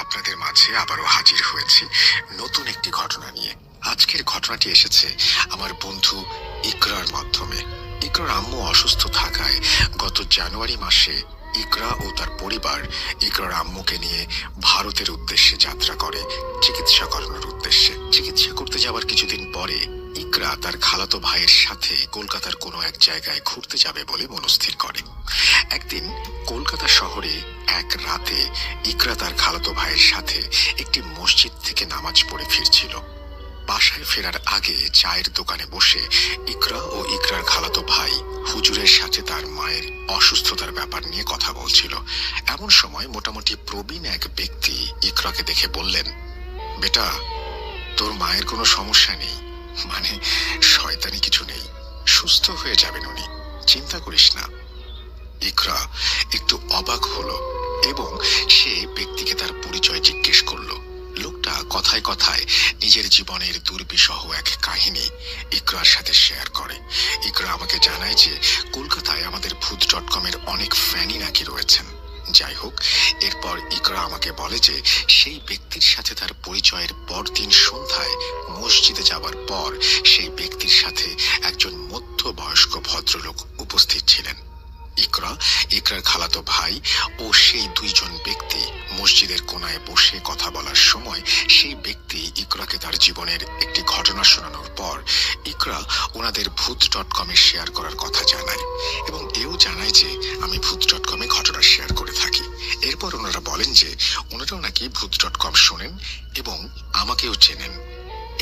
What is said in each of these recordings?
আপনাদের মাঝে আবারও হাজির হয়েছি নতুন একটি ঘটনা নিয়ে। আজকের ঘটনাটি এসেছে আমার বন্ধু ইকরার মাধ্যমে। ইকরার আম্মু অসুস্থ থাকায় গত জানুয়ারি মাসে ইকরা ও তার পরিবার ইকরার আম্মুকে নিয়ে ভারতের উদ্দেশ্যে যাত্রা করে চিকিৎসা করানোর উদ্দেশ্যে। চিকিৎসা করতে যাওয়ার কিছুদিন পরে ইকরা তার খালাতো ভাইয়ের সাথে কলকাতার কোনো এক জায়গায় ঘুরতে যাবে বলে মনস্থির করে। একদিন কলকাতা শহরে এক রাতে ইকরা তার খালাতো ভাইয়ের সাথে একটি মসজিদ থেকে নামাজ পড়ে ফিরছিল। বাসায় ফেরার আগে চায়ের দোকানে বসে ইকরা ও ইকরার খালাতো ভাই হুজুরের সাথে তার মায়ের অসুস্থতার ব্যাপার নিয়ে কথা বলছিল। এমন সময় মোটামুটি প্রবীণ এক ব্যক্তি ইকরাকে দেখে বললেন, বেটা, তোর মায়ের কোনো সমস্যা নেই, মানে শয়তানি কিছু নেই, সুস্থ হয়ে যাবেন উনি, চিন্তা করিস না। ইকরা একটু অবাক হলো এবং সে ব্যক্তিকে তার পরিচয় জিজ্ঞেস করলো। লোকটা কথায় কথায় নিজের জীবনের দুর্বিষহ এক কাহিনী ইকরার সাথে শেয়ার করে। ইকরা আমাকে জানায় যে কলকাতায় আমাদের ভূত.com-এর অনেক ফ্যানই নাকি রয়েছেন। যাই হোক, এরপর ইকরা আমাকে বলে যে সেই ব্যক্তির সাথে তার পরিচয়ের পরদিন সন্ধ্যায় মসজিদে যাওয়ার পর সেই ব্যক্তির সাথে একজন মধ্যবয়স্ক ভদ্রলোক উপস্থিত ছিলেন। ইকরা, ইকরার খালাতো ভাই ও সেই দুইজন ব্যক্তি মসজিদের কোনায় বসে কথা বলার সময় সেই ব্যক্তি ইকরাকে তার জীবনের একটি ঘটনা শোনানোর পর ইকরা ওনাদের ভূত.com-এ শেয়ার করার কথা জানায় এবং এও জানায় যে আমি ভূত.com-এ ঘটনা শেয়ার করে থাকি। এরপর ওনারা বলেন যে ওনারাও নাকি ভূত.com শোনেন এবং আমাকেও চেনেন।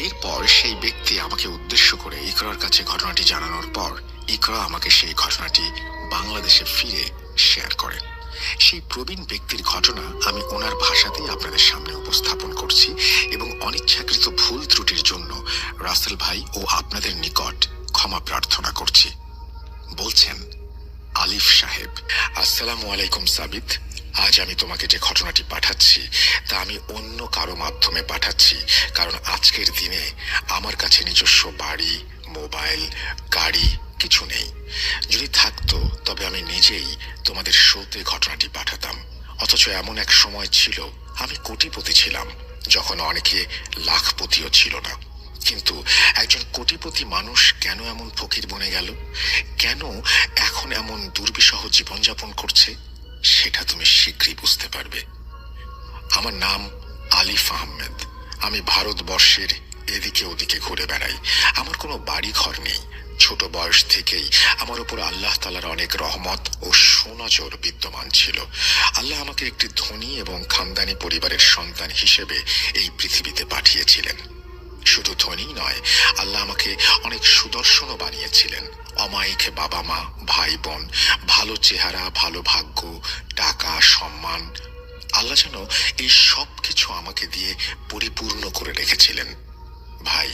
এরপর সেই ব্যক্তি আমাকে উদ্দেশ্য করে ইকরার কাছে ঘটনাটি জানানোর পর ইকরা আমাকে সেই ঘটনাটি বাংলাদেশে ফিরে শেয়ার করেন। সেই প্রবীণ ব্যক্তির ঘটনা আমি ওনার ভাষাতেই আপনাদের সামনে উপস্থাপন করছি এবং অনিচ্ছাকৃত ভুল ত্রুটির জন্য রাসেল ভাই ও আপনাদের নিকট ক্ষমা প্রার্থনা করছি। বলছেন আলিফ সাহেব, আসসালামু আলাইকুম সাবিত। আজ আমি তোমাকে যে ঘটনাটি পাঠাচ্ছি তা আমি অন্য কারো মাধ্যমে পাঠাচ্ছি, কারণ আজকের দিনে আমার কাছে নিজস্ব বাড়ি, মোবাইল, গাড়ি কিছু নেই। যদি থাকতো তবে আমি নিজেই তোমাদের শোতে ঘটনাটি পাঠাতাম। অথচ এমন এক সময় ছিল আমি কোটিপতি ছিলাম, যখন অনেকে লাখপতিও ছিল না। কিন্তু একজন কোটিপতি মানুষ কেন এমন ফকির বনে গেল, কেন এখন এমন দুর্বিষহ জীবনযাপন করছে, সেটা তুমি শীঘ্রই বুঝতে পারবে। আমার নাম আলিফ আহমেদ। আমি ভারতবর্ষের এদিকে ওদিকে ঘুরে বেড়াই। আমার কোনো বাড়ি ঘর নেই। ছোট বয়স থেকেই আমার উপর আল্লাহ তাআলার অনেক রহমত ও সুনজর বিদ্যমান ছিল। আল্লাহ আমাকে একটি ধনী এবং খানদানি পরিবারের সন্তান হিসেবে এই পৃথিবীতে পাঠিয়েছিলেন। শুধু ধনী নয়, আল্লাহ আমাকে অনেক সুদর্শনও বানিয়েছিলেন। অমায়িক বাবা মা, ভাই বোন, ভালো চেহারা, ভালো ভাগ্য, টাকা, সম্মান, আল্লাহ যেন এই সব কিছু আমাকে দিয়ে পরিপূর্ণ করে রেখেছিলেন। ভাই,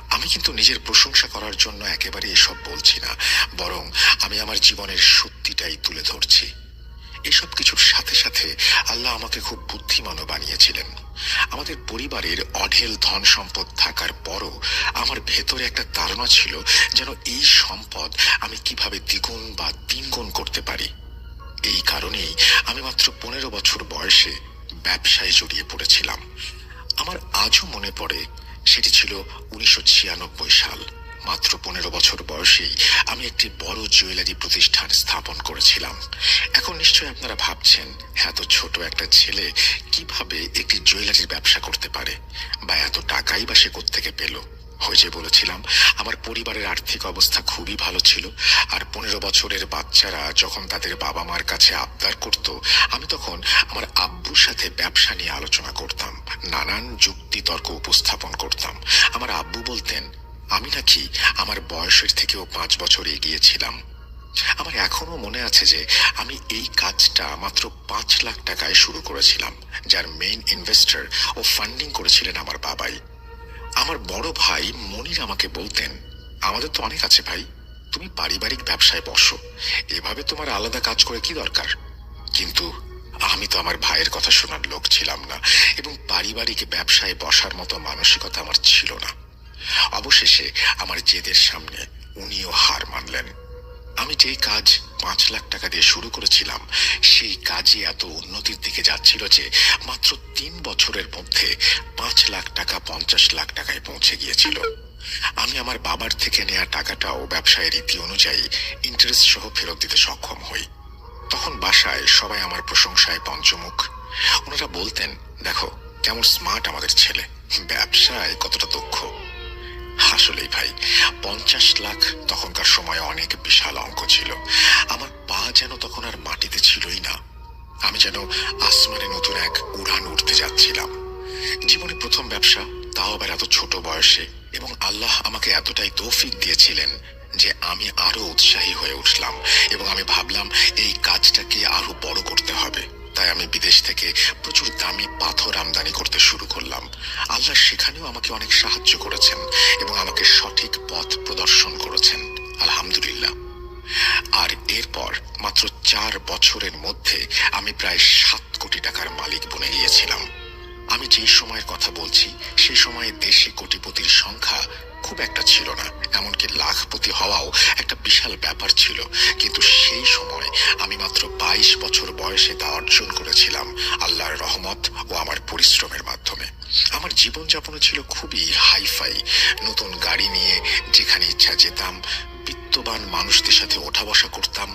আমি কিন্তু নিজের প্রশংসা করার জন্য একেবারে এসব বলছি না, বরং আমি আমার জীবনের সত্যিটাই তুলে ধরছি। এসব কিছুর সাথে সাথে আল্লাহ আমাকে খুব বুদ্ধিমানও বানিয়েছিলেন। আমাদের পরিবারের অঢেল ধন সম্পদ থাকার পরও আমার ভেতরে একটা তাড়না ছিল যেন এই সম্পদ আমি কিভাবে দ্বিগুণ বা তিনগুণ করতে পারি। এই কারণেই আমি মাত্র 15 বছর বয়সে ব্যবসায় জড়িয়ে পড়েছিলাম। আমার আজও মনে পড়ে, সেটি ছিল 1996 সাল। মাত্র 15 বছর বয়সেই আমি একটি বড় জুয়েলারি প্রতিষ্ঠান স্থাপন করেছিলাম। এখন নিশ্চয়ই আপনারা ভাবছেন, এত ছোট একটা ছেলে কিভাবে একটি জুয়েলারির ব্যবসা করতে পারে, বা এত টাকাই বা সে কোত্থেকে পেল। ওই যে বলেছিলাম, আমার পরিবারের আর্থিক অবস্থা খুবই ভালো ছিল। আর 15 বছরের বাচ্চারা যখন তাদের বাবা মার কাছে আবদার করত, আমি তখন আমার আব্বুর সাথে ব্যবসা নিয়ে আলোচনা করতাম, নানান যুক্তি তর্ক উপস্থাপন করতাম। আমার আব্বু বলতেন আমি নাকি আমার বয়সের থেকেও 5 বছর এগিয়ে ছিলাম। আমার এখনো মনে আছে যে আমি এই কাজটা মাত্র 5 লাখ টাকায় শুরু করেছিলাম, যার মেইন ইনভেস্টর ও ফান্ডিং করেছিলেন আমার বাবাই। আমার বড় ভাই মনির আমাকে বলতেন, আমাদের তো অনেক আছে ভাই, তুমি পারিবারিক ব্যবসায় বসো, এভাবে তোমার আলাদা কাজ করে কি দরকার। কিন্তু আমি তো আমার ভাইয়ের কথা শোনার লোক ছিলাম না এবং পারিবারিক ব্যবসায় বসার মতো মানসিকতা আমার ছিল না। অবশেষে আমার জেদের সামনে উনিও হার মানলেন। আমি যেই কাজ 5 লাখ টাকা দিয়ে শুরু করেছিলাম সেই কাজই এত উন্নতির দিকে যাচ্ছিল যে মাত্র 3 বছরের মধ্যে 5 লাখ টাকা 50 লাখ টাকায় পৌঁছে গিয়েছিল। আমি আমার বাবার থেকে নেওয়া টাকাটাও ব্যবসায়ের রীতি অনুযায়ী ইন্টারেস্ট সহ ফেরত দিতে সক্ষম হই। তখন বাসায় সবাই আমার প্রশংসায় পঞ্চমুখ। ওনারা বলতেন, দেখো কেমন স্মার্ট আমাদের ছেলে, ব্যবসায় কতটা দক্ষ। আসলেই ভাই, 50 লাখ তখনকার সময় অনেক বিশাল অঙ্ক ছিল। আমার পা যেন তখন আর মাটিতে ছিলই না। আমি যেন আসমানে নতুন এক উড়ান উঠতে যাচ্ছিলাম। জীবনে প্রথম ব্যবসা, তাও আবার এত ছোট বয়সে, এবং আল্লাহ আমাকে এতটাই তৌফিক দিয়েছিলেন যে আমি আরো উৎসাহী হয়ে উঠলাম এবং আমি ভাবলাম এই কাজটাকে আরো বড় করতে হবে। তাই আমি বিদেশ থেকে প্রচুর দামি পাথর আমদানি করতে শুরু করলাম। আল্লাহ সেখানেও আমাকে অনেক সাহায্য করেছেন এবং আমাকে সঠিক পথ প্রদর্শন করেছেন, আলহামদুলিল্লাহ। আর এরপর মাত্র 4 বছরের মধ্যে আমি প্রায় 7 কোটি টাকার মালিক বনে গিয়েছিলাম। আমি যেই সময়ের কথা বলছি সেই সময়ে দেশে কোটিপতির সংখ্যা খুব একটা ছিল না, এমনকি লাখপতি হওয়াও একটা বিশাল ব্যাপার ছিল। কিন্তু সেই সময় আমি মাত্র 22 বছর বয়সে তা অর্জন করেছিলাম আল্লাহর রহমত ও আমার পরিশ্রমের মাধ্যমে। আমার জীবনযাপনও ছিল খুবই হাইফাই। নতুন গাড়ি নিয়ে যেখানে ইচ্ছা যেতাম, বিত্তবান মানুষদের সাথে ওঠা বসা করতাম।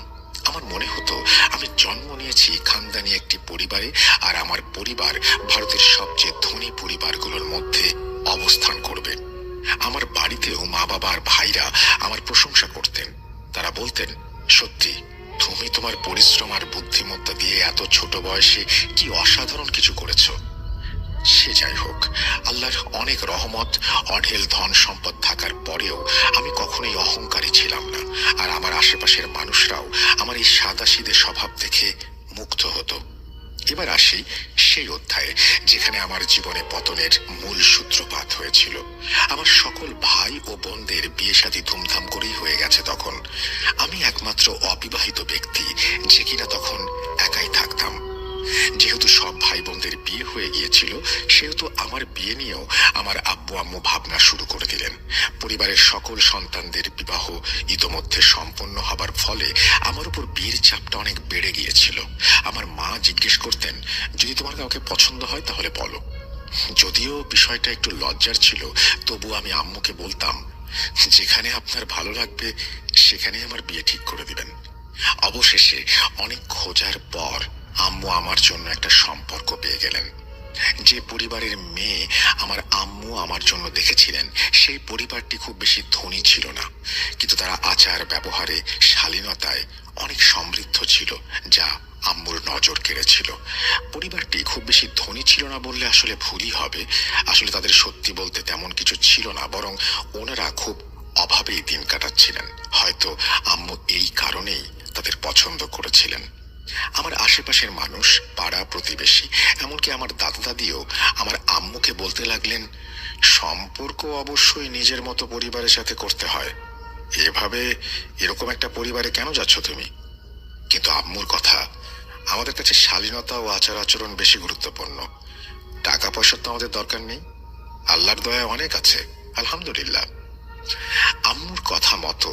আমার মনে হতো আমি জন্ম নিয়েছি খানদানি একটি পরিবারে, আর আমার পরিবার ভারতের সবচেয়ে ধনী পরিবারগুলোর মধ্যে অবস্থান করবে। আমার বাড়িতেও মা বাবা আর ভাইরা আমার প্রশংসা করতেন। তারা বলতেন, সত্যি তুমি তোমার পরিশ্রম আর বুদ্ধিমত্তা দিয়ে এত ছোট বয়সে কি অসাধারণ কিছু করেছো। সে যাই হোক, আল্লাহর অনেক রহমত, অঢেল ধন সম্পদ থাকার পরেও আমি কখনোই অহংকারী ছিলাম না। আর আমার আশেপাশের মানুষরাও আমার এই সাদাসিধে স্বভাব দেখে মুগ্ধ হতো। এবার আসি সেই অধ্যায়ে যেখানে আমার জীবনে পতনের মূল সূত্রপাত হয়েছিল। আমার সকল ভাই ও বোনদের বিয়ে শাদী ধুমধাম করেই হয়ে গেছে তখন। আমি একমাত্র অবিবাহিত ব্যক্তি যে কিনা তখন একাই থাকতাম। যেহেতু সব ভাই বোনদের বিয়ে হয়ে গিয়েছিল, সেহেতু আমার বিয়ে নিয়েও আমার আব্বু আম্মু ভাবনা শুরু করে দিলেন। পরিবারের সকল সন্তানদের বিবাহ ইতোমধ্যে সম্পন্ন হবার ফলে আমার উপর বিয়ের চাপটা অনেক বেড়ে গিয়েছিল। আমার মা জিজ্ঞেস করতেন, যদি তোমার কাউকে পছন্দ হয় তাহলে বলো। যদিও বিষয়টা একটু লজ্জার ছিল, তবু আমি আম্মুকে বলতাম, যেখানে আপনার ভালো লাগবে সেখানেই আমার বিয়ে ঠিক করে দিবেন। অবশেষে অনেক খোঁজার পর আম্মু আমার জন্য একটা সম্পর্ক পেয়ে গেলেন। যে পরিবারের মেয়ে আমার আম্মু আমার জন্য দেখেছিলেন সেই পরিবারটি খুব বেশি ধনী ছিল না, কিন্তু তারা আচার ব্যবহারে শালীনতায় অনেক সমৃদ্ধ ছিল, যা আম্মুর নজর কেড়েছিল। পরিবারটি খুব বেশি ধনী ছিল না বললে আসলে ভুলই হবে। আসলে তাদের সত্যি বলতে তেমন কিছু ছিল না, বরং ওনারা খুব অভাবেই দিন কাটাচ্ছিলেন। হয়তো আম্মু এই কারণেই তাদের পছন্দ করেছিলেন। আমার আশেপাশের মানুষ, পাড়া প্রতিবেশী, এমনকি আমার দাদা দাদিও আমার আম্মুকে বলতে লাগলেন, সম্পর্ক অবশ্যই নিজের মতো পরিবারের সাথে করতে হয়, এভাবে এরকম একটা পরিবারে কেন যাচ্ছ তুমি। কিন্তু আম্মুর কথা, আমাদের কাছে শালীনতা ও আচার আচরণ বেশি গুরুত্বপূর্ণ। টাকা পয়সার তো আমাদের দরকার নেই, আল্লাহর দয়া অনেক আছে, আলহামদুলিল্লাহ। আম্মুর কথা মতো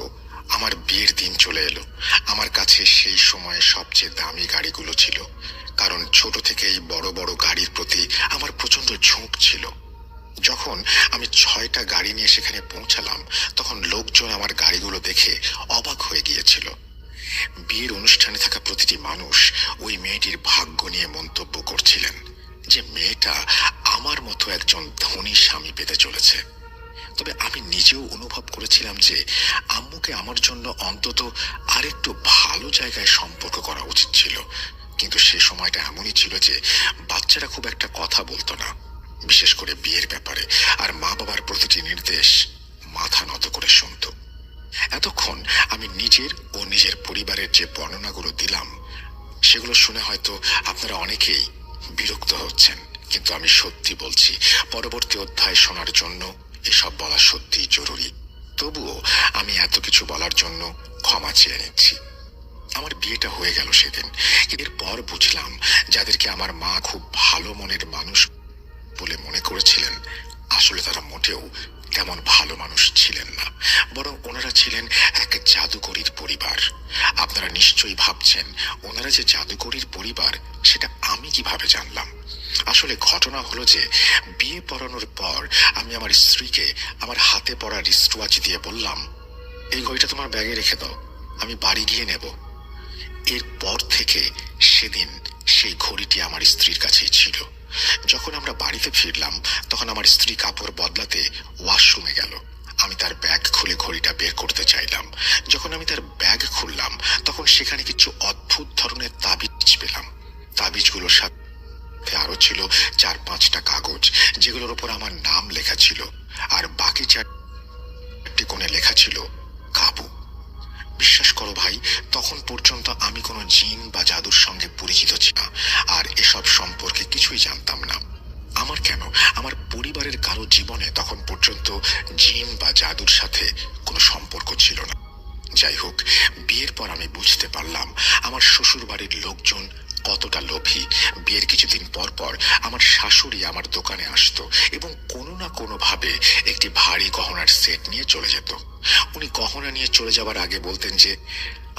আমার বিয়ের দিন চলে এলো। আমার কাছে সেই সময়ে সবচেয়ে দামি গাড়িগুলো ছিল, কারণ ছোট থেকেই বড় বড় গাড়ির প্রতি আমার প্রচন্ড ঝোঁক ছিল। যখন আমি 6টা গাড়ি নিয়ে সেখানে পৌঁছালাম, তখন লোকজন আমার গাড়িগুলো দেখে অবাক হয়ে গিয়েছিল। বিয়ের অনুষ্ঠানে থাকা প্রতিটি মানুষ ওই মেয়েটির ভাগ্য নিয়ে মন্তব্য করছিলেন যে মেয়েটা আমার মতো একজন ধনী স্বামী পেতে চলেছে। তবে আমি নিজেও অনুভব করেছিলাম যে আম্মুকে আমার জন্য অন্তত আরেকটু ভালো জায়গায় সম্পর্ক করা উচিত ছিল। কিন্তু সে সময়টা এমনই ছিল যে বাচ্চারা খুব একটা কথা বলতো না, বিশেষ করে বিয়ের ব্যাপারে, আর মা বাবার প্রতিটি নির্দেশ মাথা নত করে শুনত। এতক্ষণ আমি নিজের ও নিজের পরিবারের যে বর্ণনাগুলো দিলাম সেগুলো শুনে হয়তো আপনারা অনেকেই বিরক্ত হচ্ছেন, কিন্তু আমি সত্যি বলছি, পরবর্তী অধ্যায় শোনার জন্য এসব বলা সত্যিই জরুরি। তবুও আমি এত কিছু বলার জন্য ক্ষমা চেয়ে নিচ্ছি। আমার বিয়েটা হয়ে গেল সেদিন। এরপর বুঝলাম যাদেরকে আমার মা খুব ভালো মনের মানুষ বলে মনে করেছিলেন, আসলে তারা মোটেও তেমন ভালো মানুষ ছিলেন না, বরং ওনারা ছিলেন এক জাদুকরীর পরিবার। আপনারা নিশ্চয়ই ভাবছেন ওনারা যে জাদুকরীর পরিবার সেটা আমি কিভাবে জানলাম। আসলে ঘটনা হলো যে বিয়ে পড়ানোর পর আমি আমার স্ত্রীকে আমার হাতে পড়া রিস্টওয়াচ দিয়ে বললাম, এই ঘড়িটা তোমার ব্যাগে রেখে দাও, আমি বাড়ি গিয়ে নেব। এরপর থেকে সেদিন সেই ঘড়িটি আমার স্ত্রীর কাছেই ছিল। যখন আমরা বাড়িতে ফিরলাম তখন আমার স্ত্রী কাপড় বদলাতে ওয়াশরুমে গেল। আমি তার ব্যাগ খুলে ঘড়িটা বের করতে চাইলাম। যখন আমি তার ব্যাগ খুললাম তখন সেখানে কিছু অদ্ভুত ধরনের তাবিজ পেলাম। তাবিজগুলোর সাথে আরো ছিল 4-5টা কাগজ, যেগুলোর উপর আমার নাম লেখা ছিল, আর বাকি 4টি কোণে লেখা ছিল কাবু। বিশ্বাস করো ভাই, তখন পর্যন্ত আমি কোনো জিন বা জাদুর সঙ্গে পরিচিত ছিল না, আর এসব সম্পর্কে কিছুই জানতাম না। আমার কেন, আমার পরিবারের কারো জীবনে তখন পর্যন্ত জিন বা জাদুর সাথে কোনো সম্পর্ক ছিল না। যাই হোক, বিয়ের পর আমি বুঝতে পারলাম আমার শ্বশুর বাড়ির লোকজন কতটা লোভী। বিয়ের কিছুদিন পর পর আমার শাশুড়ি আমার দোকানে আসতো এবং কোনো না কোনো ভাবে একটি ভারী গহনার সেট নিয়ে চলে যেত। উনি গহনা নিয়ে চলে যাবার আগে বলতেন যে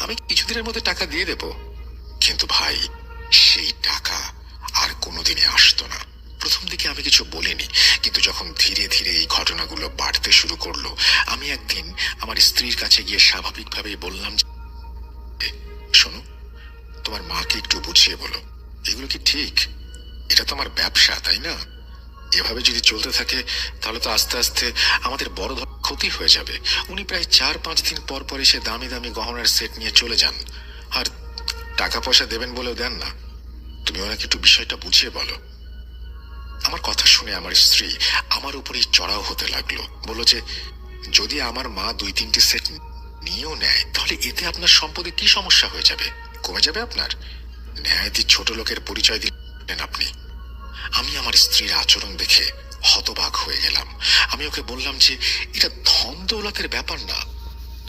আমি কিছুদিনের মধ্যে টাকা দিয়ে দেব, কিন্তু ভাই সেই টাকা আর কোনোদিনই আসতো না। প্রথম দিকে আমি কিছু বলিনি, কিন্তু যখন ধীরে ধীরে এই ঘটনাগুলো বাড়তে শুরু করলো, আমি একদিন আমার স্ত্রীর কাছে গিয়ে স্বাভাবিকভাবেই বললাম, শোনো, তোমার মাকে একটু বুঝিয়ে বলো, এগুলো কি ঠিক? এটা তো আমার ব্যবসা, তাই না? এভাবে যদি চলতে থাকে তাহলে তো আস্তে আস্তে আমাদের বড় ধরনের ক্ষতি হয়ে যাবে। উনি প্রায় 4-5 দিন পর পর এসে দামি দামি গহনার সেট নিয়ে চলে যান, আর টাকা পয়সা দেবেন বলেও দেন না। তুমি ওনাকে একটু বিষয়টা বুঝিয়ে বলো। আমার কথা শুনে আমার স্ত্রী আমার উপরেই চড়াও হতে লাগলো। বলল যে যদি আমার মা 2-3টি সেট নিয়েও নেয় তাহলে এতে আপনার সম্পদে কি সমস্যা হয়ে যাবে? কমে যাবে আপনার? ন্যায়াধী ছোট লোকের পরিচয় দিলেন আপনি। আমি আমার স্ত্রীর আচরণ দেখে হতবাক হয়ে গেলাম। আমি ওকে বললাম যে এটা ধন দৌলতের ব্যাপার না,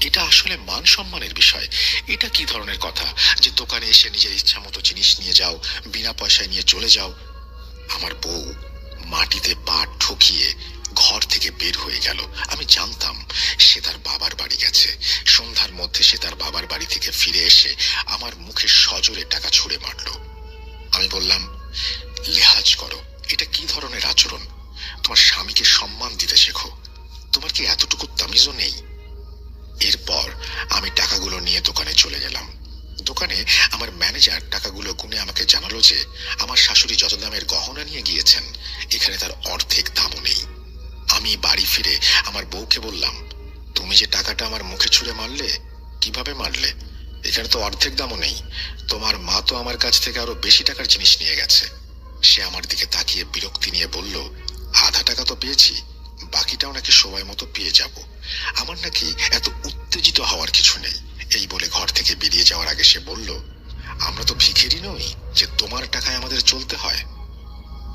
এটা আসলে মান সম্মানের বিষয়। এটা কি ধরনের কথা যে দোকানে এসে নিজের ইচ্ছা মতো জিনিস নিয়ে যাও, বিনা পয়সায় নিয়ে চলে যাও? আমার বউ মাটিতে পা ঠকিয়ে ঘর থেকে বের হয়ে গেল। আমি জানতাম সে তার বাবার বাড়ি গেছে। সন্ধ্যার মধ্যে সে তার বাবার বাড়ি থেকে ফিরে এসে আমার মুখে সজোরে টাকা ছুঁড়ে মারল। আমি বললাম, লেহাজ করো, এটা কি ধরনের আচরণ? তোমার স্বামীকে সম্মান দিতে শেখো। তোমার কি এতটুকু তামিজও নেই? এরপর আমি টাকাগুলো নিয়ে দোকানে চলে গেলাম। দোকানে আমার ম্যানেজার টাকাগুলো গুনে আমাকে জানালো যে আমার শাশুড়ি যত দামের গহনা নিয়ে গিয়েছেন এখানে তার অর্ধেক দামও নেই। আমি বাড়ি ফিরে আমার বউকে বললাম, তুমি যে টাকাটা আমার মুখে ছুঁড়ে মারলে, কিভাবে মারলে? এখানে তো অর্ধেক দামও নেই। তোমার মা তো আমার কাছ থেকে আরো বেশি টাকার জিনিস নিয়ে গেছে। সে আমার দিকে তাকিয়ে বিরক্তি নিয়ে বলল, আধা টাকা তো পেয়েছি, বাকিটাও নাকি সময় মতো পেয়ে যাব। আমার নাকি এত উত্তেজিত হওয়ার কিছু নেই। এই বলে ঘর থেকে বেরিয়ে যাওয়ার আগে সে বলল, আমরা তো ভিখিরি নই যে তোমার টাকায় আমাদের চলতে হয়।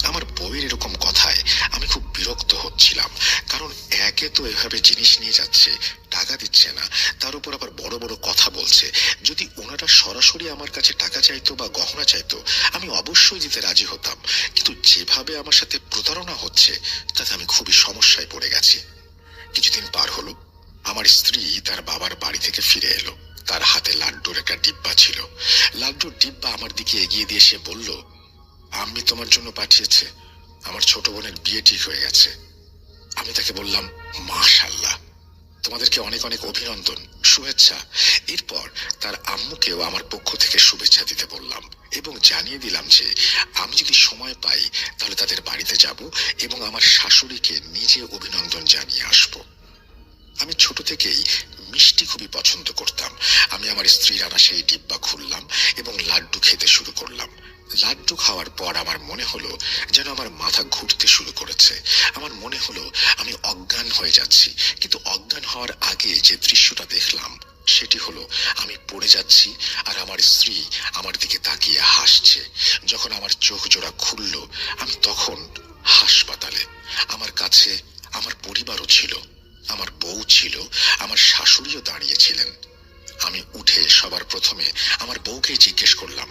আমার বউয়ের এরকম কথায় আমি খুব বিরক্ত হচ্ছিলাম, কারণ একে তো এভাবে জিনিস নিয়ে যাচ্ছে, টাকা দিচ্ছে না, তার উপর আবার বড় বড় কথা বলছে। যদি ওনারা সরাসরি আমার কাছে টাকা চাইতো বা গহনা চাইতো আমি অবশ্যই দিতে রাজি হতাম, কিন্তু যেভাবে আমার সাথে প্রতারণা হচ্ছে তাতে আমি খুবই সমস্যায় পড়ে গেছি। কিছুদিন পার হলো, আমার স্ত্রী তার বাবার বাড়ি থেকে ফিরে এলো। তার হাতে লাড্ডুর একটা ডিব্বা ছিল। লাড্ডুর ডিব্বা আমার দিকে এগিয়ে দিয়ে সে বলল, আম্মি তোমার জন্য পাঠিয়েছে, আমার ছোট বোনের বিয়ে ঠিক হয়ে গেছে। আমি তাকে বললাম, মাশাআল্লাহ, তোমাদেরকে অনেক অনেক অভিনন্দন, শুভেচ্ছা। এরপর তার আম্মুকেও আমার পক্ষ থেকে শুভেচ্ছা দিতে বললাম এবং জানিয়ে দিলাম যে আমি যদি সময় পাই তাহলে তাদের বাড়িতে যাব এবং আমার শাশুড়িকে নিজে অভিনন্দন জানিয়ে আসব। আমি ছোট থেকেই মিষ্টি খুবই পছন্দ করতাম। আমি আমার স্ত্রীর আনা সেই ডিব্বা খুললাম এবং লাড্ডু খেতে শুরু করলাম। লাড্ডু খাওয়ার পর আমার মনে হলো যেন আমার মাথা ঘুরতে শুরু করেছে। আমার মনে হলো আমি অজ্ঞান হয়ে যাচ্ছি, কিন্তু অজ্ঞান হওয়ার আগে যে দৃশ্যটা দেখলাম সেটি হলো আমি পড়ে যাচ্ছি আর আমার স্ত্রী আমার দিকে তাকিয়ে হাসছে। যখন আমার চোখ জোড়া খুলল আমি তখন হাসপাতালে। আমার কাছে আমার পরিবারও ছিল, আমার বউ ছিল, আমার শাশুড়িও দাঁড়িয়েছিলেন। আমি উঠে সবার প্রথমে আমার বউকে জিজ্ঞেস করলাম,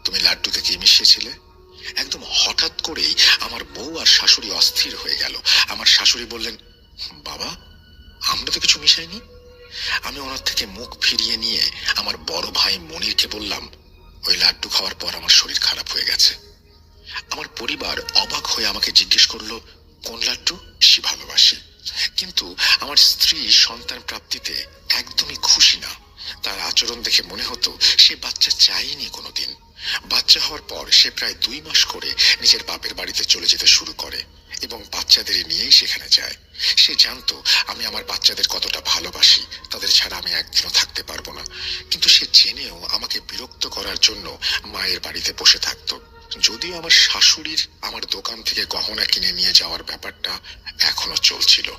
তুমি লাড্ডুতে কি মিশিয়েছিলে? একদম হঠাৎ করেই আমার বউ আর শাশুড়ি অস্থির হয়ে গেল। আমার শাশুড়ি বললেন, বাবা, আমরা তো কিছু মিশাইনি। আমি ওনার থেকে মুখ ফিরিয়ে নিয়ে আমার বড় ভাই মনিরকে বললাম, ওই লাড্ডু খাওয়ার পর আমার শরীর খারাপ হয়ে গেছে। আমার পরিবার অবাক হয়ে আমাকে জিজ্ঞেস করলো, কোন লাড্ডু? সে ভালোবাসি, কিন্তু আমার স্ত্রী সন্তান প্রাপ্তিতে একদমই খুশি না। তার আচরণ দেখে মনে হতো সে বাচ্চা চায়নি কোনোদিন। বাচ্চা হওয়ার পর সে প্রায় 2 মাস করে নিজের বাপের বাড়িতে চলে যেতে শুরু করে এবং বাচ্চাদের নিয়েই সেখানে যায়। সে জানতো আমি আমার বাচ্চাদের কতটা ভালোবাসি, তাদের ছাড়া আমি একদিনও থাকতে পারবো না। কিন্তু সে জেনেও আমাকে বিরক্ত করার জন্য মায়ের বাড়িতে বসে থাকতো। যদিও আমার শাশুড়ির আমার দোকান থেকে গহনা কিনে নিয়ে যাওয়ার ব্যাপারটা এখনো চলছিল।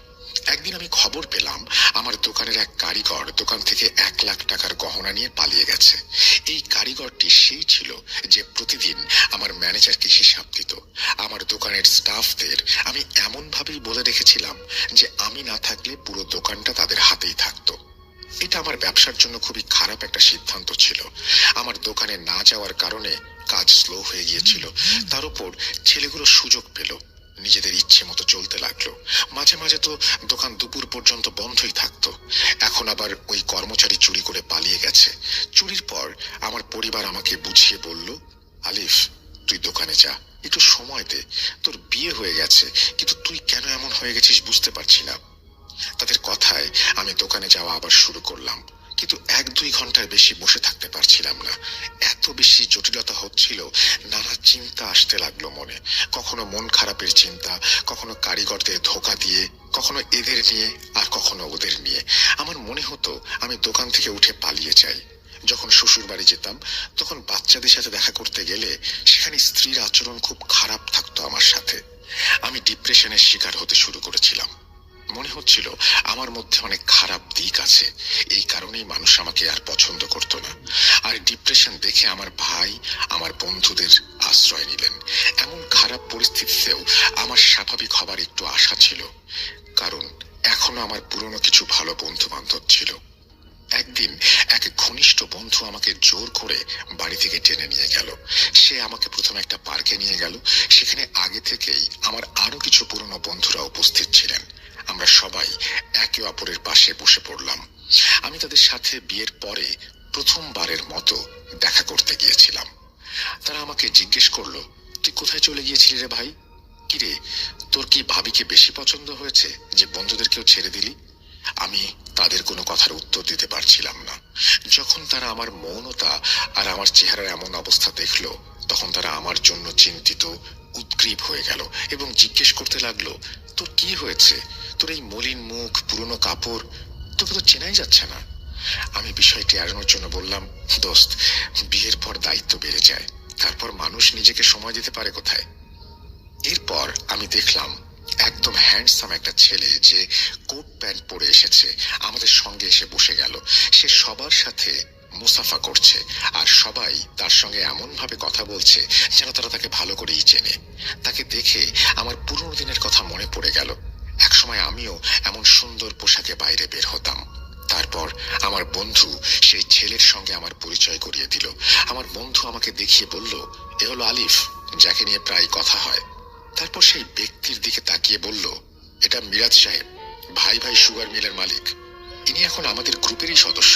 একদিন আমি খবর পেলাম আমার দোকানের এক কারিগর দোকান থেকে 1 লাখ টাকার গহনা নিয়ে পালিয়ে গেছে। এই কারিগরটি সেই ছিল যে প্রতিদিন আমার ম্যানেজারকে হিসাব দিত। আমার দোকানের স্টাফদের আমি এমন ভাবেই বলে রেখেছিলাম যে আমি না থাকলে পুরো দোকানটা তাদের হাতেই থাকতো। এটা আমার ব্যবসার জন্য খুবই খারাপ একটা সিদ্ধান্ত ছিল। আমার দোকানে না যাওয়ার কারণে কাজ স্লো হয়ে গিয়েছিল। তার উপর ছেলেগুলো সুযোগ পেল, নিজেদের ইচ্ছে মতো চলতে লাগলো। মাঝে মাঝে তো দোকান দুপুর পর্যন্ত বন্ধই থাকতো। এখন আবার ওই কর্মচারী চুরি করে পালিয়ে গেছে। চুরির পর আমার পরিবার আমাকে বুঝিয়ে বলল, আলিফ, তুই দোকানে যা, একটু সময় দে। তোর বিয়ে হয়ে গেছে, কিন্তু তুই কেন এমন হয়ে গেছিস বুঝতে পারছি না। তাদের কথায় আমি দোকানে যাওয়া আবার শুরু করলাম, কিন্তু 1-2 ঘন্টার বেশি বসে থাকতে পারছিলাম না। এত বেশি জটিলতা হচ্ছিল, নানা চিন্তা আসতে লাগলো মনে। কখনো মন খারাপের চিন্তা, কখনো কারিগরদের ধোঁকা দিয়ে, কখনো এদের নিয়ে, আর কখনো ওদের নিয়ে। আমার মনে হতো আমি দোকান থেকে উঠে পালিয়ে যাই। যখন শ্বশুর বাড়ি যেতাম তখন বাচ্চাদের সাথে দেখা করতে গেলে সেখানে স্ত্রীর আচরণ খুব খারাপ থাকতো আমার সাথে। আমি ডিপ্রেশনের শিকার হতে শুরু করেছিলাম। মনে হচ্ছিল আমার মধ্যে অনেক খারাপ দিক আছে, এই কারণেই মানুষ আমাকে আর পছন্দ করতো না। আর ডিপ্রেশন দেখে আমার ভাই আমার বন্ধুদের আশ্রয় নিলেন। এমন খারাপ পরিস্থিতিতেও আমার স্বাভাবিক হবার একটু আশা ছিল, কারণ এখনো আমার পুরনো কিছু ভালো বন্ধু বান্ধব ছিল। একদিন এক ঘনিষ্ঠ বন্ধু আমাকে জোর করে বাড়ি থেকে টেনে নিয়ে গেল। সে আমাকে প্রথমে একটা পার্কে নিয়ে গেল। সেখানে আগে থেকেই আমার আরো কিছু পুরনো বন্ধুরা উপস্থিত ছিলেন। আমরা সবাই একে অপরের পাশে বসে পড়লাম। আমি তাদের সাথে বিয়ের পরে প্রথমবারের মতো দেখা করতে গিয়েছিলাম। তারা আমাকে জিজ্ঞেস করলো, তুই কোথায় চলে গিয়েছিলি রে ভাই? কিরে, তোর কি ভাবিকে বেশি পছন্দ হয়েছে যে বন্ধুদেরকেও ছেড়ে দিলি? আমি তাদের কোনো কথার উত্তর দিতে পারছিলাম না। যখন তারা আমার মৌনতা আর আমার চেহারার এমন অবস্থা দেখলো, তখন তারা আমার জন্য চিন্তিত, উদ্গ্রীব হয়ে গেল এবং জিজ্ঞেস করতে লাগলো, তোর কি হয়েছে? তোর এই মলিন মুখ, পুরনো কাপড়, তোকে তো চেনাই যাচ্ছে না। আমি বিষয়টি এড়ানোর জন্য বললাম, দোস্ত, বিয়ের পর দায়িত্ব বেড়ে যায়, তারপর মানুষ নিজেকে সময় দিতে পারে কোথায়? এরপর আমি দেখলাম একদম হ্যান্ডসাম একটা ছেলে যে কোট প্যান্ট পরে এসেছে আমাদের সঙ্গে এসে বসে গেল। সে সবার সাথে মুসাফা করছে আর সবাই তার সঙ্গে এমন ভাবে কথা বলছে যেন তারা তাকে ভালো করেই চেনে। তাকে দেখে আমার পুরনো দিনের কথা মনে পড়ে গেল। একসময় আমিও এমন সুন্দর পোশাকে বাইরে বের হতাম। তারপর আমার বন্ধু সেই ছেলের সঙ্গে আমার পরিচয় করিয়ে দিল। আমার বন্ধু আমাকে দেখিয়ে বলল, এ হলো আলিফ, যাকে নিয়ে প্রায় কথা হয়। তারপর সেই ব্যক্তির দিকে তাকিয়ে বলল, এটা মিরাজ সাহেব, ভাই ভাই সুগার মিলের মালিক। ইনি এখন আমাদের গ্রুপেরই সদস্য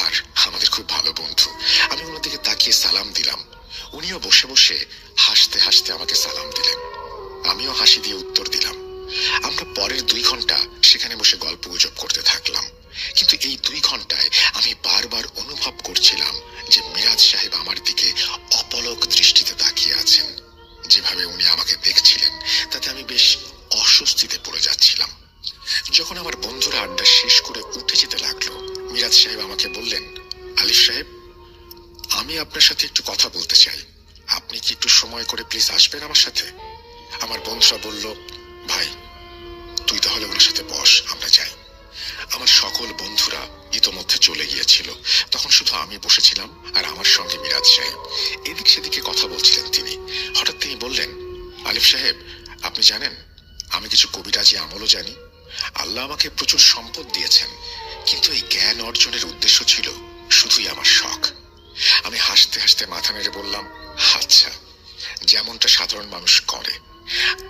আর আমাদের খুব ভালো বন্ধু। আমি ওনার দিকে তাকিয়ে সালাম দিলাম। উনিও বসে বসে হাসতে হাসতে আমাকে সালাম দিলেন। আমিও হাসি দিয়ে উত্তর দিলাম। আমরা পরের 2 ঘন্টা সেখানে বসে গল্প গুজব করতে থাকলাম। কিন্তু এই 2 ঘন্টায় আমি বারবার অনুভব করছিলাম যে মিরাজ সাহেব আমার দিকে অপলক দৃষ্টিতে তাকিয়ে আছেন। যেভাবে উনি আমাকে দেখছিলেন তাতে আমি বেশ অস্বস্তিতে পড়ে যাচ্ছিলাম। যখন আমার বন্ধুরা আড্ডা শেষ করে উঠে যেতে লাগলো, মিরাজ সাহেব আমাকে বললেন, আলিফ সাহেব, আমি আপনার সাথে একটু কথা বলতে চাই। আপনি কি একটু সময় করে প্লিজ আসবেন আমার সাথে? আমার বন্ধুরা বলল, ভাই, তুই তাহলে ওনার সাথে বস, আমরা যাই। আমার সকল বন্ধুরা ইতোমধ্যে চলে গিয়েছিল। তখন শুধু আমি বসেছিলাম আর আমার সঙ্গে মিরাজ সাহেব। এদিক সেদিকে কথা বলছিলেন তিনি। হঠাৎ তিনি বললেন, আলিফ সাহেব, আপনি জানেন আমি কিছু কবিরাজি আমলও জানি। আল্লাহ আমাকে প্রচুর সম্পদ দিয়েছেন, কিন্তু এই জ্ঞান অর্জনের উদ্দেশ্য ছিল শুধুই আমার শখ। আমি হাসতে হাসতে মাথা নেড়ে বললাম, আচ্ছা, যেমনটা সাধারণ মানুষ করে।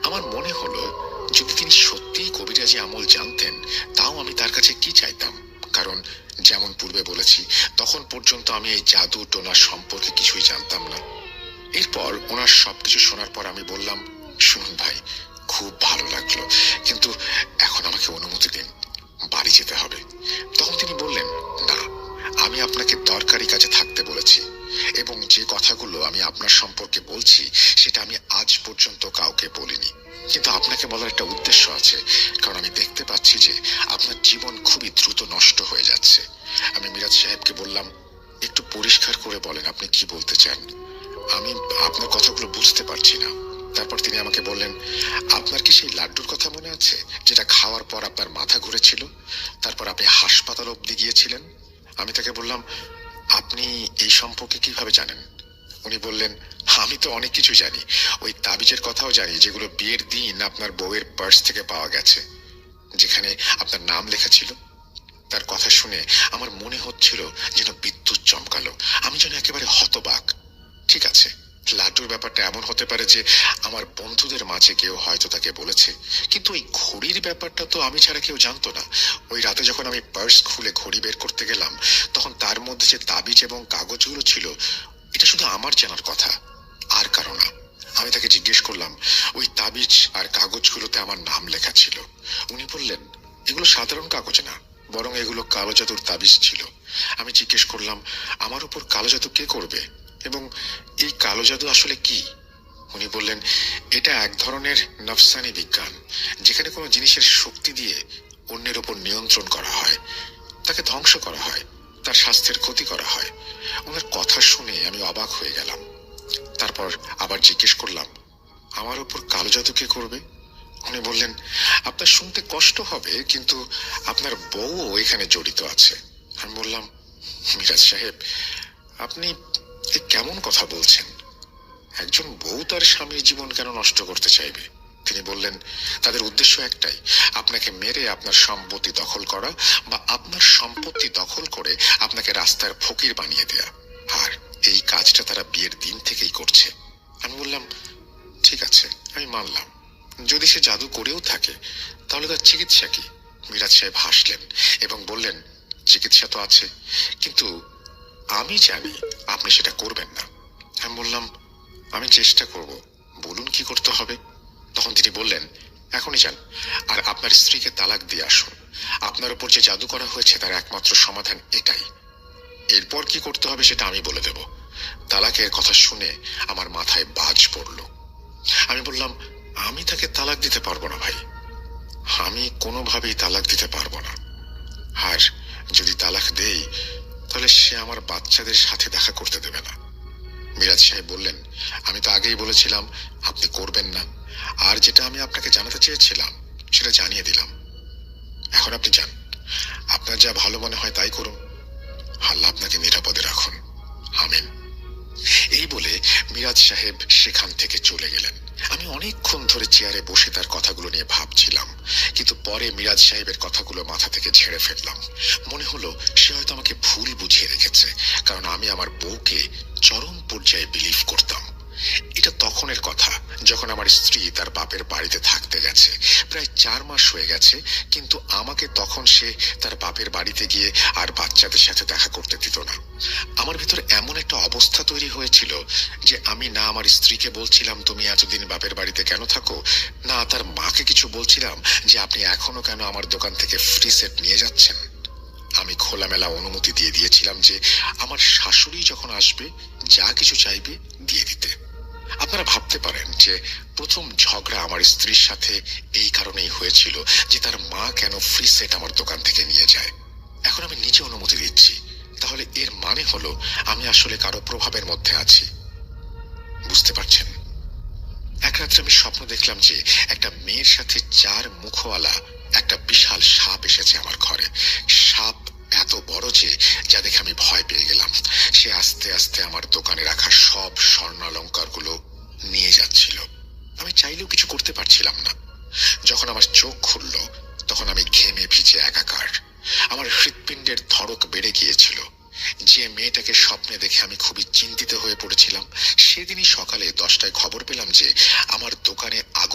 আমার মনে হলো যদি তিনি সত্যিই কবিরাজি আমল জানতেন, তাও আমি তার কাছে কি চাইতাম। কারণ যেমন পূর্বে বলেছি, তখন পর্যন্ত আমি এই জাদু টোনা সম্পর্কে কিছুই জানতাম না। এরপর ওনার সবকিছু শোনার পর আমি বললাম, শুনুন ভাই, খুব ভালো লাগলো, কিন্তু এখন আমাকে অনুমতি দিন, বাড়ি যেতে হবে। তখন তিনি বললেন, না, আমি আপনাকে দরকারি কাজে থাকতে বলেছি, এবং যে কথাগুলো আমি আপনার সম্পর্কে বলছি সেটা আমি আজ পর্যন্ত কাউকে বলিনি। কিন্তু আপনাকে বলার একটা উদ্দেশ্য আছে, কারণ আমি দেখতে পাচ্ছি যে আপনার জীবন খুবই দ্রুত নষ্ট হয়ে যাচ্ছে। আমি মিরাজ সাহেবকে বললাম, একটু পরিষ্কার করে বলেন আপনি কি বলতে চান, আমি আপনার কথাগুলো বুঝতে পারছি না। তারপর তিনি আমাকে বললেন, আপনার কি সেই লাড্ডুর কথা মনে আছে যেটা খাওয়ার পর আপনার মাথা ঘুরেছিল, তারপর আপনি হাসপাতাল অব্দি গিয়েছিলেন? আমি তাকে বললাম, আপনি এই সম্পর্কে কিভাবে জানেন? উনি বললেন, আমি তো অনেক কিছু জানি, ওই তাবিজের কথাও জানি যেগুলো বিয়ের দিন আপনার বউয়ের পার্স থেকে পাওয়া গেছে, যেখানে আপনার নাম লেখা ছিল। তার কথা শুনে আমার মনে হচ্ছিল যেন বিদ্যুৎ চমকালো, আমি যেন একেবারে হতবাক। ঠিক আছে, লাড্ডুর ব্যাপারটা এমন হতে পারে যে আমার বন্ধুদের মাঝে কেউ হয়তো তাকে বলেছে, কিন্তু ওই ঘড়ির ব্যাপারটা তো আমি ছাড়া কেউ জানতো না। ওই রাতে যখন আমি পার্স খুলে ঘড়ি বের করতে গেলাম, তখন তার মধ্যে যে তাবিজ এবং কাগজগুলো ছিল, এটা শুধু আমার জানার কথা, আর কারো না। আমি তাকে জিজ্ঞেস করলাম, ওই তাবিজ আর কাগজগুলোতে আমার নাম লেখা ছিল। উনি বললেন, এগুলো সাধারণ কাগজ না, বরং এগুলো কালো জাদুর তাবিজ ছিল। আমি জিজ্ঞেস করলাম, আমার উপর কালো জাদু কে করবে, এবং এই কালো জাদু আসলে কি? উনি বললেন, এটা এক ধরনের নফসানি বিজ্ঞান, যেখানে কোনো জিনিসের শক্তি দিয়ে অন্যের উপর নিয়ন্ত্রণ করা হয়, তাকে ধ্বংস করা হয়, তার স্বাস্থ্যের ক্ষতি করা হয়। ওনার কথা শুনে আমি অবাক হয়ে গেলাম। তারপর আবার জিজ্ঞেস করলাম, আমার উপর কালো জাদু কে করবে? উনি বললেন, আপনার শুনতে কষ্ট হবে, কিন্তু আপনার বউও এখানে জড়িত আছে। আমি বললাম, মিরাজ সাহেব, আপনি এ কেমন কথা বলছেন? একজন বউ তার স্বামীর জীবন কেন নষ্ট করতে চাইবে? তিনি বললেন, তাদের উদ্দেশ্য একটাই, আপনাকে মেরে আপনার সম্পত্তি দখল করা, বা আপনার সম্পত্তি দখল করে আপনাকে রাস্তার ফকির বানিয়ে দেয়া। আর এই কাজটা তারা বিয়ের দিন থেকেই করছে। আমি বললাম, ঠিক আছে, আমি মানলাম, যদি সে জাদু করেও থাকে, তাহলে তার চিকিৎসা কি? মিরাজ সাহেব হাসলেন এবং বললেন, চিকিৎসা তো আছে, কিন্তু আমি জানি আপনি সেটা করবেন না। আমি বললাম, আমি চেষ্টা করব, বলুন কি করতে হবে। তখন তিনি বললেন, এখনই যান আর আপনার স্ত্রীকে তালাক দিয়ে আসুন। আপনার উপর যে জাদু করা হয়েছে তার একমাত্র সমাধান এটাই। এরপর কি করতে হবে সেটা আমি বলে দেব। তালাকের কথা শুনে আমার মাথায় বাজ পড়ল। আমি বললাম, আমি তাকে তালাক দিতে পারবো না ভাই, আমি কোনোভাবেই তালাক দিতে পারবো না। আর যদি তালাক দেই, তাহলে সে আমার বাচ্চাদের সাথে দেখা করতে দেবে না। মিরাজ সাহেব বললেন, আমি তো আগেই বলেছিলাম আপনি করবেন না, আর যেটা আমি আপনাকে জানাতে চেয়েছিলাম সেটা জানিয়ে দিলাম। এখন আপনি যান, আপনার যা ভালো মনে হয় তাই করুন। আল্লাহ আপনাকে নিরাপদে রাখুন, আমিন। এই বলে মিরাজ সাহেব সেখান থেকে চলে গেলেন। আমি অনেকক্ষণ ধরে চেয়ারে বসে তার কথাগুলো নিয়ে ভাবছিলাম, কিন্তু পরে মিরাজ সাহেবের কথাগুলো মাথা থেকে ঝেড়ে ফেললাম। মনে হলো সে হয়তো আমাকে ভুল বুঝিয়ে রেখেছে, কারণ আমি আমার বউকে চরম পর্যায়ে বিলিভ করতাম। এটা তখনের কথা যখন আমার স্ত্রী তার বাপের বাড়িতে থাকতে গেছে, প্রায় 4 মাস হয়ে গেছে, কিন্তু আমাকে তখন সে তার বাপের বাড়িতে গিয়ে আর বাচ্চাদের সাথে দেখা করতে দিত না। আমার ভিতর এমন একটা অবস্থা তৈরি হয়েছিল যে আমি না আমার স্ত্রীকে বলছিলাম তুমি এতদিন বাপের বাড়িতে কেন থাকো, না তার মাকে কিছু বলছিলাম যে আপনি এখনো কেন আমার দোকান থেকে ফ্রি সেট নিয়ে যাচ্ছেন। আমি খোলামেলা অনুমতি দিয়ে দিয়েছিলাম যে আমার শাশুড়ি যখন আসবে যা কিছু চাইবে দিয়ে দিতে। আপনারা ভাবতে পারেন যে প্রথম ঝগড়া আমার স্ত্রীর সাথে এই কারণেই হয়েছিল যে তার মা কেন ফ্রি সেট আমার দোকান থেকে নিয়ে যায়। এখন আমি নিজে অনুমতি দিচ্ছি, তাহলে এর মানে হলো আমি আসলে কারো প্রভাবের মধ্যে আছি। বুঝতে পারছেন? এক রাত্রে আমি স্বপ্ন দেখলাম যে একটা মেয়ের সাথে 4 মুখওয়ালা একটা বিশাল সাপ এসেছে আমার ঘরে। সাপ এত বড় যে যা দেখে আমি ভয় পেয়ে গেলাম। সে আস্তে আস্তে আমার দোকানে রাখা সব স্বর্ণালংকার গুলো নিয়ে যাচ্ছিল। আমি চাইলেও কিছু করতে পারছিলাম না। যখন আমার চোখ খুলল, তখন আমি ঘেমে ভিজে একাকার। আমার হৃৎপিণ্ডের ধড়ক বেড়ে গিয়েছিল। যে মেয়েটাকে স্বপ্নে দেখে আমি খুবই চিন্তিত হয়ে পড়েছিলাম, সেদিনই সকালে 10টায় খবর পেলাম যে আমার দোকানে আগুন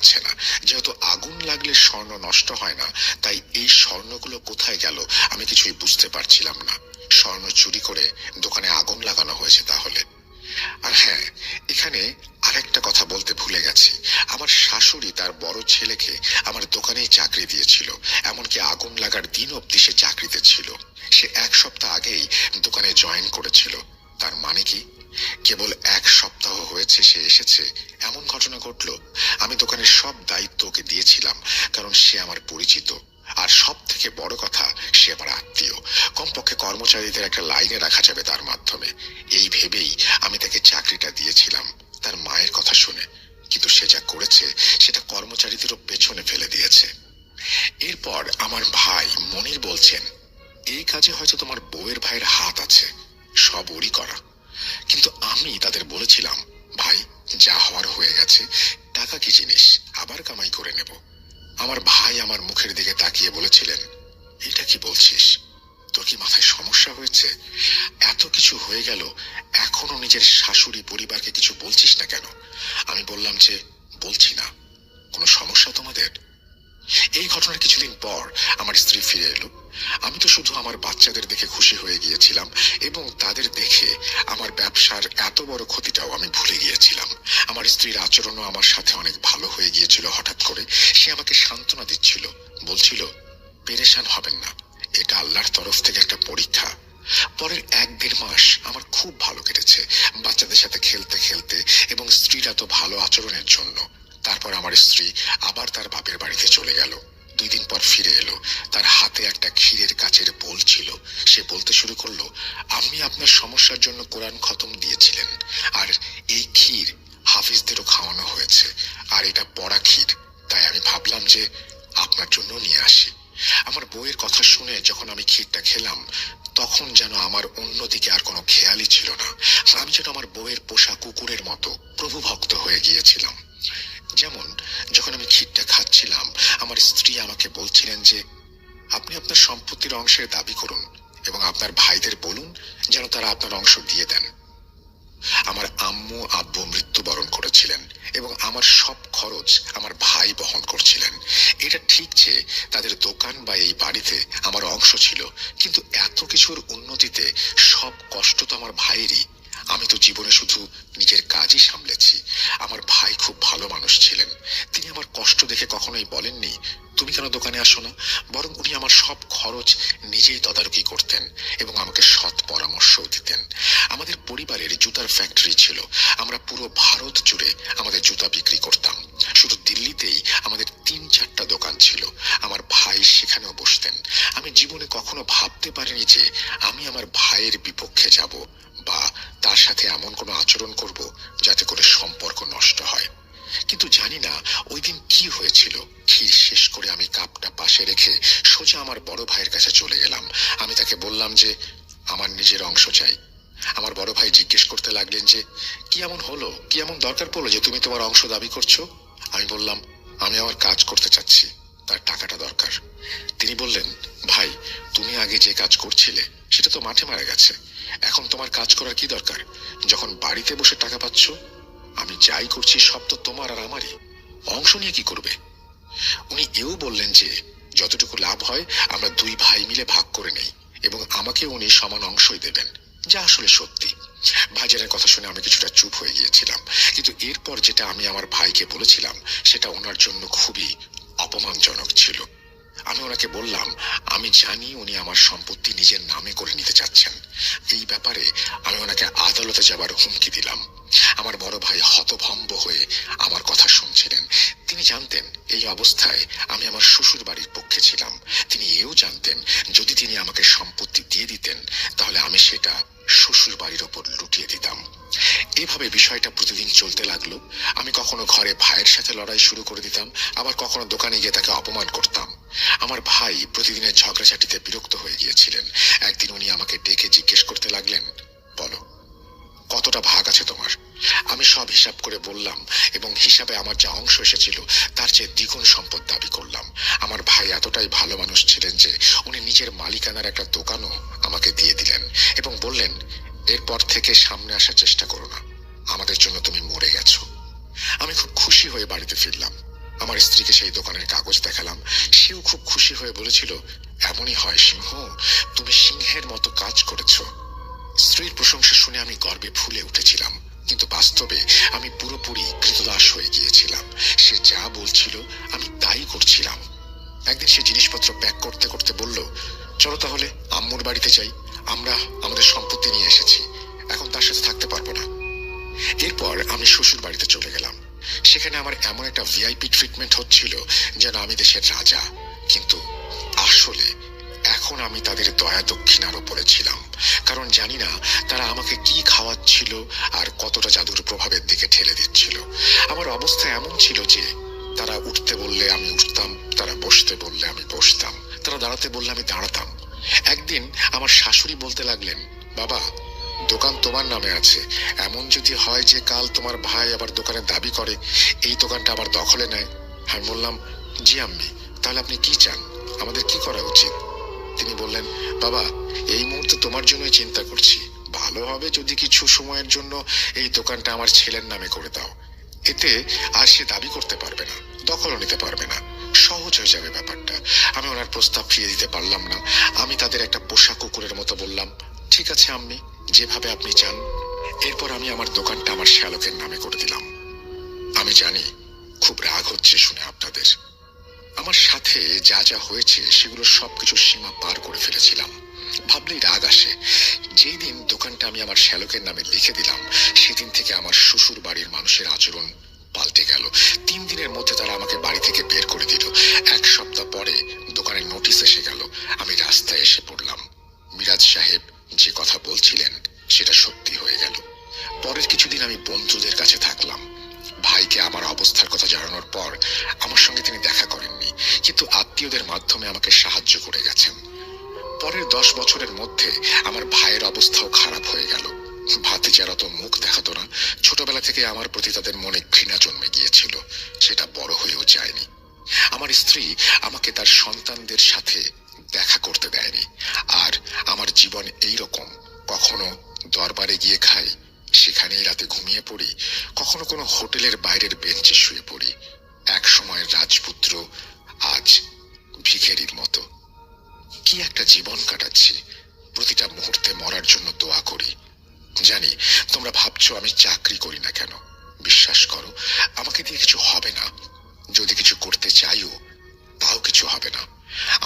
যাচ্ছে না। যেহেতু আগুন লাগলে স্বর্ণ নষ্ট হয় না, তাই এই স্বর্ণগুলো কোথায় গেল আমি কিছুই বুঝতে পারছিলাম না। স্বর্ণ চুরি করে দোকানে আগুন লাগানো হয়েছে তাহলে। আর হ্যাঁ, এখানে আরেকটা কথা বলতে ভুলে গেছি। আমার শাশুড়ি তার বড় ছেলেকে আমার দোকানেই চাকরি দিয়েছিল। এমনকি আগুন লাগার দিন অবধি সে চাকরিতে ছিল। সে 1 সপ্তাহ আগেই দোকানে জয়েন করেছিল। তার মানে কি, কেবল 1 সপ্তাহ হয়েছে সে এসেছে, এমন ঘটনা ঘটলো। আমি দোকানের সব দায়িত্ব ওকে দিয়েছিলাম, কারণ সে আমার পরিচিত। আর সব থেকে বড় কথা, সে আমার আত্মীয়। কমপক্ষে কর্মচারীদের একটা লাইনে রাখা যাবে তার মাধ্যমে, এই ভেবেই আমি তাকে চাকরিটা দিয়েছিলাম, তার মায়ের কথা শুনে। কিন্তু সে যা করেছে সেটা কর্মচারীদেরও পেছনে ফেলে দিয়েছে। এরপর আমার ভাই মনির বলছেন, এই কাজে হয়তো তোমার বউয়ের ভাইয়ের হাত আছে, সব ওরই করা। কিন্তু আমি তাদের বলেছিলাম, ভাই, যা হওয়ার হয়ে গেছে, টাকা কি জিনিস, আবার কামাই করে নেব। আমার ভাই আমার মুখের দিকে তাকিয়ে বলেছিলেন, এটা কি বলছিস, তোর কি মাথায় সমস্যা হয়েছে? এত কিছু হয়ে গেল, এখনো নিজের শাশুড়ি পরিবারকে কিছু বলছিস না কেন? আমি বললাম যে, বলছি না। কোনো সমস্যা তোমাদের? এই ঘটনার কিছুদিন পর আমার স্ত্রী ফিরে এলো। আমি তো শুধু আমার বাচ্চাদের দেখে খুশি হয়ে গিয়েছিলাম, এবং তাদের দেখে আমার ব্যবসার এত বড় ক্ষতিটাও আমি ভুলে গিয়েছিলাম। আমার স্ত্রীর আচরণও আমার সাথে অনেক ভালো হয়ে গিয়েছিল। হঠাৎ করে সে আমাকে সান্ত্বনা দিচ্ছিল, বলছিল, পেরেশান হবেন না, এটা আল্লাহর তরফ থেকে একটা পরীক্ষা। পরের 1-1.5 মাস আমার খুব ভালো কেটেছে, বাচ্চাদের সাথে খেলতে খেলতে এবং স্ত্রীর এত ভালো আচরণের জন্য। তারপর আমার স্ত্রী আবার তার বাপের বাড়িতে চলে গেল। 2 দিন পর ফিরে এলো। তার হাতে একটা ক্ষীরের কাচের বোল ছিল। সে বলতে শুরু করলো, আমি আপনার সমস্যার জন্য কোরআন খতম দিয়েছিলেন, আর এই ক্ষীর হাফিজদেরও খাওয়ানো হয়েছে, আর এটা পড়া ক্ষীর, তাই আমি ভাবলাম যে আপনার জন্য নিয়ে আসি। আমার বউয়ের কথা শুনে যখন আমি ক্ষীরটা খেলাম, তখন যেন আমার অন্যদিকে আর কোনো খেয়ালই ছিল না। আমি যেন আমার বউয়ের পোষা কুকুরের মতো প্রভুভক্ত হয়ে গিয়েছিলাম। যেমন যখন আমি ক্ষীরটা খাচ্ছিলাম, আমার স্ত্রী আমাকে বলছিলেন যে, আপনি আপনার সম্পত্তির অংশের দাবি করুন এবং আপনার ভাইদের বলুন যেন তারা আপনার অংশ দিয়ে দেন। আমার আম্মু আব্বু মৃত্যুবরণ করেছিলেন এবং আমার সব খরচ আমার ভাই বহন করছিলেন। এটা ঠিক যে তাদের দোকান বা এই বাড়িতে আমার অংশ ছিল, কিন্তু এত কিছুর উন্নতিতে সব কষ্ট তো আমার ভাইয়েরই। আমি তো জীবনে শুধু নিজের কাজই সামলেছি। আমার ভাই খুব ভালো মানুষ ছিলেন। তিনি আমার কষ্ট দেখে কখনোই বলেননি, তুমি কেন দোকানে আসো না, বরং উনি আমার সব খরচ নিজেই তদারকি করতেন এবং আমাকে সৎ পরামর্শও দিতেন। আমাদের পরিবারের জুতার ফ্যাক্টরি ছিল। আমরা পুরো ভারত জুড়ে আমাদের জুতা বিক্রি করতাম। শুধু দিল্লিতেই আমাদের 3-4টা দোকান ছিল। আমার ভাই সেখানেও বসতেন। আমি জীবনে কখনো ভাবতে পারিনি যে আমি আমার ভাইয়ের বিপক্ষে যাব বা তার সাথে এমন কোনো আচরণ করব যাতে করে সম্পর্ক নষ্ট হয়। কিন্তু জানি না ওই দিন কি হয়েছিল। ক্ষীর শেষ করে আমি কাপটা পাশে রেখে সোজা আমার বড় ভাইয়ের কাছে চলে গেলাম। আমি তাকে বললাম যে আমার নিজের অংশ চাই। আমার বড় ভাই জিজ্ঞেস করতে লাগলেন যে, কি এমন হলো, কি এমন দরকার পড়লো যে তুমি তোমার অংশ দাবি করছো? আমি বললাম, আমি আমার কাজ করতে চাচ্ছি, তার টাকাটা দরকার। তিনি বললেন, ভাই, তুমি আগে যে কাজ করছিলে সেটা তো মাঠে মারা গেছে, এখন তোমার কাজ করার কি দরকার, যখন বাড়িতে বসে টাকা পাচ্ছ? আমি যাই করছি সব তো তোমার আর আমারই, অংশ নিয়ে কি করবে? উনি এও বললেন যে যতটুকু লাভ হয় আমরা 2 ভাই মিলে ভাগ করে নেই এবং আমাকে উনি সমান অংশই দেবেন, যা আসলে সত্যি। ভাইজানের কথা শুনে আমি কিছুটা চুপ হয়ে গিয়েছিলাম, কিন্তু এরপর যেটা আমি আমার ভাইকে বলেছিলাম সেটা ওনার জন্য খুবই অপমানজনক ছিল। আমি ওনাকে বললাম, আমি জানি উনি আমার সম্পত্তি নিজের নামে করে নিতে চাচ্ছেন। এই ব্যাপারে আমি ওনাকে আদালতে যাবার হুমকি দিলাম। আমার বড় ভাই হতভম্ব হয়ে আমার কথা শুনছিলেন। তিনি জানতেন এই অবস্থায় আমি আমার শ্বশুর বাড়ির পক্ষে ছিলাম। তিনি এও জানতেন যদি তিনি আমাকে সম্পত্তি দিয়ে দিতেন তাহলে আমি সেটা শ্বশুর বাড়ির ওপর লুটিয়ে দিতাম। এভাবে বিষয়টা প্রতিদিন চলতে লাগলো। আমি কখনো ঘরে ভাইয়ের সাথে লড়াই শুরু করে দিতাম, আবার কখনো দোকানে গিয়ে তাকে অপমান করতাম। আমার ভাই প্রতিদিনের ঝগড়াঝাটিতে বিরক্ত হয়ে গিয়েছিলেন। একদিন উনি আমাকে ডেকে জিজ্ঞেস করতে লাগলেন, বলো, কতটা ভাগ আছে তোমার? আমি সব হিসাব করে বললাম এবং হিসাবে আমার যা অংশ এসেছিল তার চেয়ে দ্বিগুণ সম্পদ দাবি করলাম। আমার ভাই এতটাই ভালো মানুষ ছিলেন যে উনি নিজের মালিকানার একটা দোকানও আমাকে দিয়ে দিলেন এবং বললেন, এরপর থেকে সামনে আসার চেষ্টা করো না, আমাদের জন্য তুমি মরে গেছো। আমি খুব খুশি হয়ে বাড়িতে ফিরলাম। আমার স্ত্রীকে সেই দোকানের কাগজ দেখালাম। সেও খুব খুশি হয়ে বলেছিল, এমনই হয় সিংহ, তুমি সিংহের মতো কাজ করেছো। স্ত্রীর প্রশংসা শুনে আমি গর্বে ফুলে উঠেছিলাম, কিন্তু বাস্তবে আমি পুরোপুরি কৃতদাস হয়ে গিয়েছিলাম। সে যা বলছিল আমি তাই করছিলাম। একদিন সে জিনিসপত্র প্যাক করতে করতে বলল, চলো তাহলে আম্মুর বাড়িতে যাই, আমরা আমাদের সম্পত্তি নিয়ে এসেছি, এখন তার সাথে থাকতে পারবো না। এরপর আমি শ্বশুর বাড়িতে চলে গেলাম। সেখানে আমার এমন একটা ভিআইপি ট্রিটমেন্ট হচ্ছিল যেন আমি দেশের রাজা। কিন্তু আসলে এখন আমি তাদের দয়া দক্ষিণার ওপরে ছিলাম, কারণ জানি না তারা আমাকে কি খাওয়াচ্ছিল আর কতটা জাদুর প্রভাবের দিকে ঠেলে দিচ্ছিল। আমার অবস্থা এমন ছিল যে তারা উঠতে বললে আমি উঠতাম, তারা বসতে বললে আমি বসতাম, তারা দাঁড়াতে বললে আমি দাঁড়াতাম। একদিন আমার শাশুড়ি বলতে লাগলেন, বাবা, দোকান তোমার নামে আছে, এমন যদি হয় যে কাল তোমার ভাই আবার দোকানের দাবি করে এই দোকানটা আবার দখলে নেয়। আমি বললাম, জি আম্মি, তাহলে আপনি কি চান, আমাদের কি করা উচিত? তিনি বললেন, বাবা, এই মুহূর্তে তোমার জন্যই চিন্তা করছি, ভালো হবে যদি কিছু সময়ের জন্য এই দোকানটা আমার ছেলের নামে করে দাও। এতে আর সে দাবি করতে পারবে না, দখলও নিতে পারবে না, সহজ হয়ে যাবে ব্যাপারটা। আমি ওনার প্রস্তাব ফিরিয়ে দিতে পারলাম না। আমি তাদের একটা পোষা কুকুরের মতো বললাম, ঠিক আছে আম্মি, যেভাবে আপনি চান। এরপর আমি আমার দোকানটা আমার শ্যালকের নামে করে দিলাম। আমি জানি খুব রাগ হচ্ছে শুনে আপনাদের। আমার সাথে যা যা হয়েছে সেগুলো সবকিছু সীমা পার করে ফেলেছিলাম, ভাবলেই রাগ আসে। যেই দিন দোকানটা আমি আমার শ্যালকের নামে লিখে দিলাম, সেদিন থেকে আমার শ্বশুর বাড়ির মানুষের আচরণ পাল্টে গেল। 3 দিনের মধ্যে তারা আমাকে বাড়ি থেকে বের করে দিল। 1 সপ্তাহ পরে দোকানের নোটিশ এসে গেল। আমি রাস্তায় এসে পড়লাম। মিরাজ সাহেব যে কথা বলছিলেন সেটা সত্যি হয়ে গেল। পরের কিছুদিন আমি বন্ধুদের কাছে থাকলাম। ভাইকে আমার অবস্থার কথা জানানোর পর আমার সঙ্গে তিনি দেখা করেননি, কিন্তু আত্মীয়দের মাধ্যমে আমাকে সাহায্য করে গেছেন। পরের 10 বছরের মধ্যে আমার ভাইয়ের অবস্থাও খারাপ হয়ে গেল। ভাতিজারা তো মুখ দেখাতো না। ছোটবেলা থেকে আমার প্রতি তাদের মনে ঘৃণা জন্মে গিয়েছিল, সেটা বড় হয়েও যায়নি। আমার স্ত্রী আমাকে তার সন্তানদের সাথে দেখা করতে দেয়নি। আর আমার জীবন এই রকম, কখনো দরবারে গিয়ে খাই, সেখানেই রাতে ঘুমিয়ে পড়ি, কখনো কোনো হোটেলের বাইরের বেঞ্চে শুয়ে পড়ি। এক সময়ের রাজপুত্র, আজ ভিখারির মতো। কি একটা জীবন কাটাচ্ছি। প্রতিটা মুহূর্তে মরার জন্য দোয়া করি। জানি তোমরা ভাবছো আমি চাকরি করি না কেন। বিশ্বাস করো, আমাকে দিয়ে কিছু হবে না। যদি কিছু করতে চাইও তাও কিছু হবে না।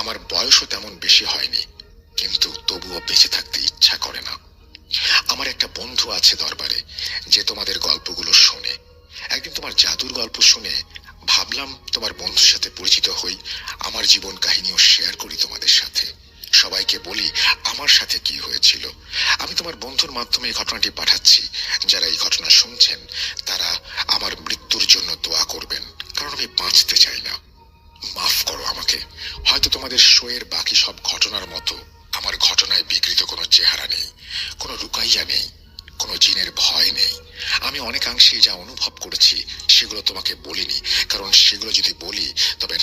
আমার বয়সও তেমন বেশি হয়নি, কিন্তু তবুও বেঁচে থাকতে ইচ্ছা করে না। আমার একটা বন্ধু আছে দরবারে, যে তোমাদের গল্পগুলো শোনে। একদিন তোমার জাদুর গল্প শুনে ভাবলাম তোমার বন্ধুর সাথে পরিচিত হই, আমার জীবন কাহিনীও শেয়ার করি তোমাদের সাথে, সবাইকে বলি আমার সাথে কি হয়েছিল। আমি তোমার বন্ধুর মাধ্যমে এই ঘটনাটি পাঠাচ্ছি। যারা এই ঘটনা শুনছেন তারা আমার মৃত্যুর জন্য দোয়া করবেন, কারণ আমি বাঁচতে চাই না। মাফ করো আমাকে। হয়তো তোমাদের শোয়ের বাকি সব ঘটনার মতো আমার ঘটনায় বিকৃত কোনো চেহারা নেই, কোনো রুকাইয়া নেই, কোনো জিনের ভয় নেই। আমি অনেকাংশে যা অনুভব করেছি সেগুলো তোমাকে বলিনি, কারণ সেগুলো যদি বলি তবে